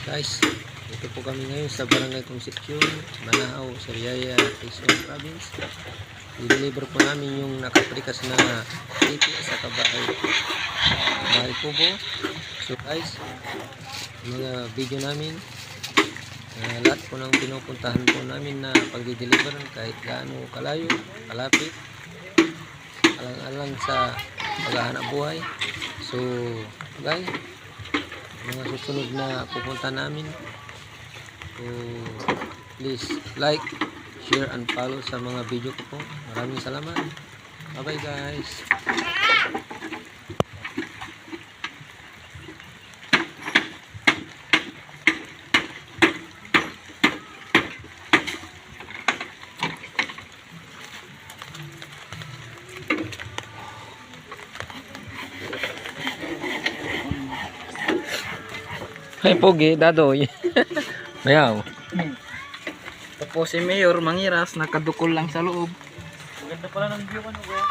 Guys, ito po kami ngayon sa Barangay Concepcion, Manao, Sariaya, Quezon Province. I-deliver po namin yung nakaprikas na titi sa bahay kubo. So guys, mga video namin, lahat po ng pinupuntahan po namin na pagdi-deliver kahit gaano kalayo, kalapit, alang-alang sa paghahanap buhay. So guys, mga susunod na pupunta namin, so please like, share and follow sa mga video ko po. Maraming salamat. Bye bye guys. Ay pogi, dadoy. Mayaw. Tapos si Mayor Mangiras nakadukol lang sa loob. Maganda pala ng view ano kuya.